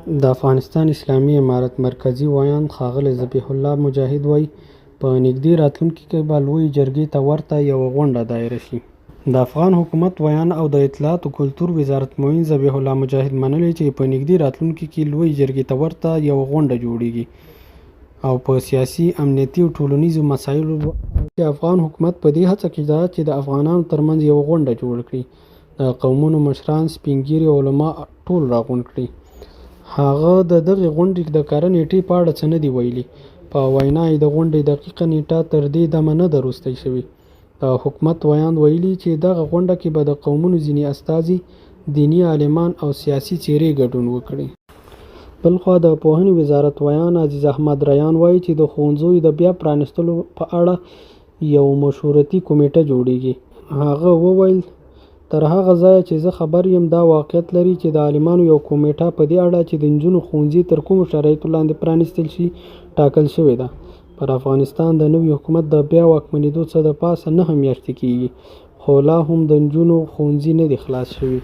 د افغانستان اسلامي امارت مرکزي ویاند ښاغلی ذبیح الله مجاهد وایي په نږدې راتلونکي کې به لویې جرګې ته ورته یوه غونډه دایره شي. د افغان حکومت ویاند او د اطلاعات او کلتور وزارت معین ذبیح الله مجاهد منلي چې په نږدې راتلونکي کې لویې جرګې ته ورته یوه غونډه جوړیږي او په سیاسي، امنیتي او ټولنیزو مسایلو چې افغان حکومت په دې هڅه کې ده چې د افغانانو ترمنځ یوه غونډه جوړه کړي، د قومونو مشران، سپین ږیري او علما ټول راغونډ کړي. هغه د دغې غونډې د کره نېټې په اړه څه نه دي ویلي. په وینا یې د غونډې دقیقه نېټه تر دې دمه نه ده راوستی شوې. د حکومت ویاند ویلي چې دغه غونډه کې به د قومونو ځینې استازي، دیني عالمان او سیاسي څېرې ګډون وکړي. بلخوا د پوهنې وزارت ویاند عزیز احمد ریان وایي چې د ښوونځیو د بیا پرانیستلو په اړه یو مشورتي کمیټه جوړیږي. هغه وویل تر هغه ځایه چې زه خبر یم دا واقعیت لري چې د عالمانو یو کمیټه په دې اړه چې د نجونو ښوونځي تر کومو شرایطو لاندې پرانیستل شي ټاکل شوې ده. پر افغانستان د نوي حکومت د بیا واکمنېدو څه د پاسه 9 میاشتې کېږي، خو لا هم د نجونو ښوونځي نه دي خلاص شوي.